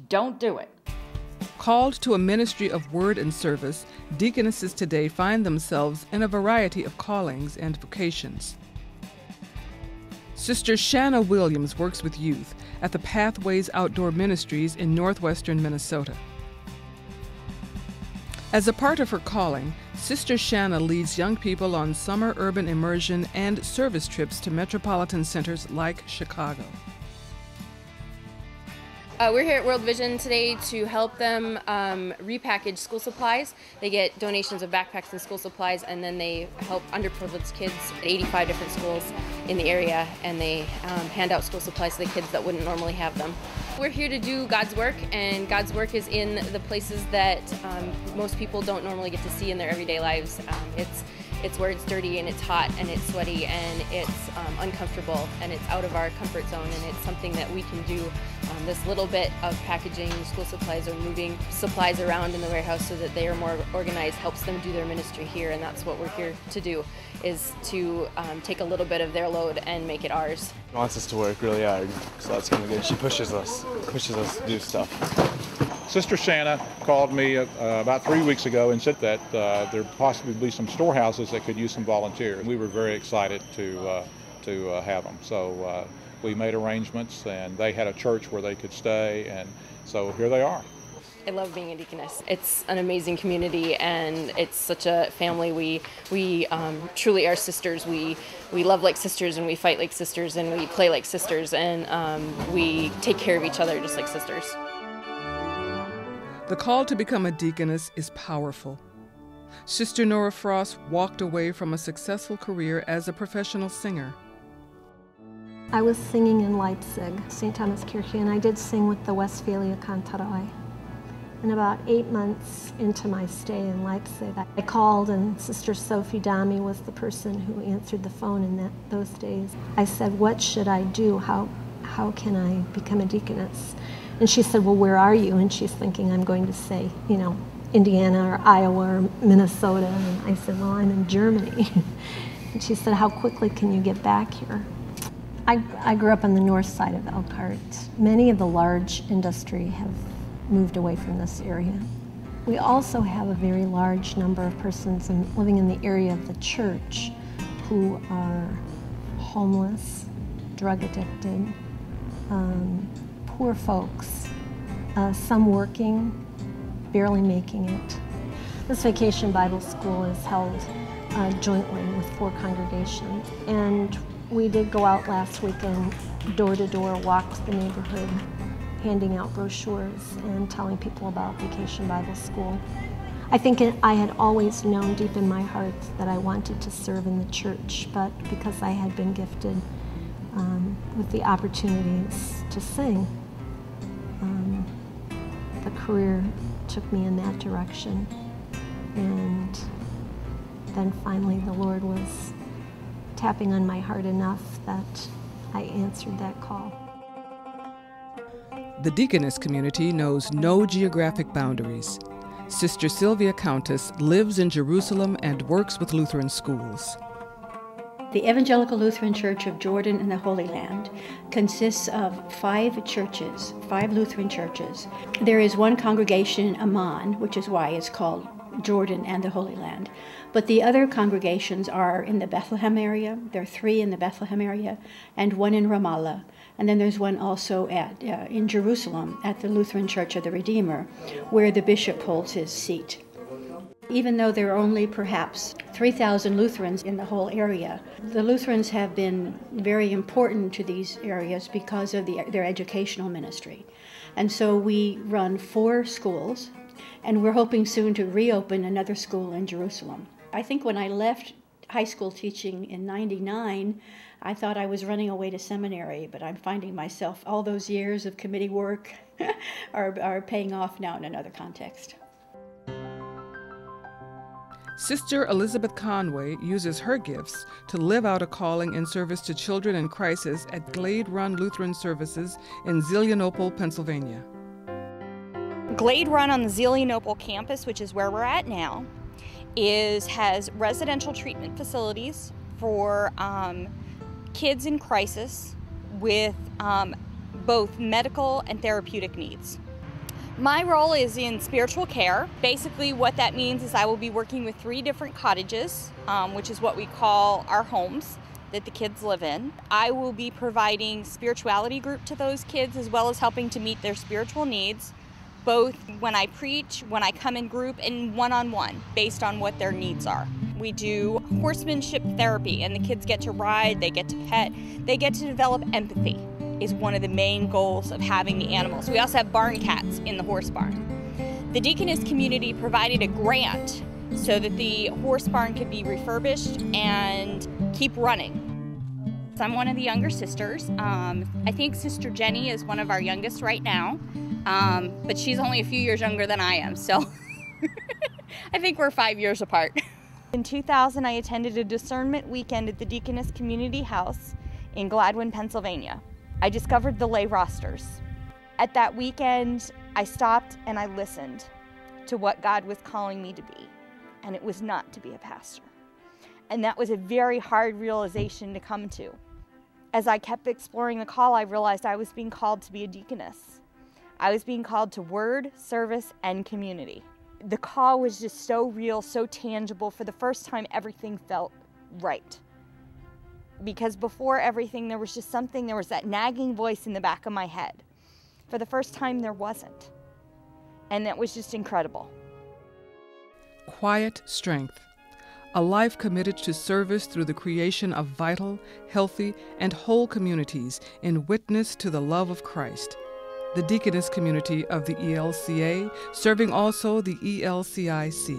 don't do it. Called to a ministry of word and service, deaconesses today find themselves in a variety of callings and vocations. Sister Shanna Williams works with youth at the Pathways Outdoor Ministries in northwestern Minnesota. As a part of her calling, Sister Shanna leads young people on summer urban immersion and service trips to metropolitan centers like Chicago. We're here at World Vision today to help them repackage school supplies. They get donations of backpacks and school supplies, and then they help underprivileged kids at 85 different schools in the area, and they hand out school supplies to the kids that wouldn't normally have them. We're here to do God's work, and God's work is in the places that most people don't normally get to see in their everyday lives. It's where it's dirty and it's hot and it's sweaty and it's uncomfortable and it's out of our comfort zone, and it's something that we can do. This little bit of packaging school supplies or moving supplies around in the warehouse so that they are more organized helps them do their ministry here, and that's what we're here to do, is to take a little bit of their load and make it ours. She wants us to work really hard, so that's kind of good. She pushes us to do stuff. Sister Shanna called me about 3 weeks ago and said that there possibly be some storehouses that could use some volunteers. We were very excited to have them. So we made arrangements, and they had a church where they could stay, and so here they are. I love being a deaconess. It's an amazing community, and it's such a family. We truly are sisters. We love like sisters, and we fight like sisters, and we play like sisters, and we take care of each other just like sisters. The call to become a deaconess is powerful. Sister Nora Frost walked away from a successful career as a professional singer. I was singing in Leipzig, St. Thomas Kirche, and I did sing with the Westphalia Kantorei. And about 8 months into my stay in Leipzig, I called, and Sister Sophie Dami was the person who answered the phone in those days. I said, "What should I do? How can I become a deaconess?" And she said, "Well, where are you?" And she's thinking I'm going to say, Indiana or Iowa or Minnesota. And I said, "Well, I'm in Germany." And she said, "How quickly can you get back here?" I grew up on the north side of Elkhart. Many of the large industry have moved away from this area. We also have a very large number of persons living in the area of the church who are homeless, drug addicted, poor folks, some working, barely making it. This Vacation Bible School is held jointly with 4 congregations, and we did go out last weekend, door to door, walked the neighborhood, handing out brochures and telling people about Vacation Bible School. I think I had always known deep in my heart that I wanted to serve in the church, but because I had been gifted with the opportunities to sing, the career took me in that direction. And then finally the Lord was tapping on my heart enough that I answered that call. The Deaconess Community knows no geographic boundaries. Sister Sylvia Countess lives in Jerusalem and works with Lutheran schools. The Evangelical Lutheran Church of Jordan and the Holy Land consists of 5 churches, 5 Lutheran churches. There is one congregation in Amman, which is why it's called Jordan and the Holy Land. But the other congregations are in the Bethlehem area. There are 3 in the Bethlehem area and 1 in Ramallah. And then there's one also in Jerusalem at the Lutheran Church of the Redeemer, where the bishop holds his seat. Even though there are only perhaps 3,000 Lutherans in the whole area, the Lutherans have been very important to these areas because of their educational ministry. And so we run 4 schools, and we're hoping soon to reopen another school in Jerusalem. I think when I left high school teaching in '99, I thought I was running away to seminary, but I'm finding myself, all those years of committee work are paying off now in another context. Sister Elizabeth Conway uses her gifts to live out a calling in service to children in crisis at Glade Run Lutheran Services in Zelienople, Pennsylvania. Glade Run on the Zelienople campus, which is where we're at now, has residential treatment facilities for kids in crisis with both medical and therapeutic needs. My role is in spiritual care. Basically what that means is I will be working with 3 different cottages, which is what we call our homes that the kids live in. I will be providing spirituality group to those kids as well as helping to meet their spiritual needs, both when I preach, when I come in group, and one-on-one based on what their needs are. We do horsemanship therapy, and the kids get to ride, they get to pet, they get to develop empathy. Is one of the main goals of having the animals. We also have barn cats in the horse barn. The Deaconess Community provided a grant so that the horse barn could be refurbished and keep running. So I'm one of the younger sisters. I think Sister Jenny is one of our youngest right now, but she's only a few years younger than I am, so I think we're 5 years apart. In 2000, I attended a discernment weekend at the Deaconess Community House in Gladwin, Pennsylvania. I discovered the lay rosters. At that weekend, I stopped and I listened to what God was calling me to be, and it was not to be a pastor. And that was a very hard realization to come to. As I kept exploring the call, I realized I was being called to be a deaconess. I was being called to word, service, and community. The call was just so real, so tangible. For the first time, everything felt right. Because before everything, there was just something, there was that nagging voice in the back of my head. For the first time, there wasn't. And that was just incredible. Quiet strength. A life committed to service through the creation of vital, healthy, and whole communities in witness to the love of Christ. The Deaconess Community of the ELCA, serving also the ELCIC.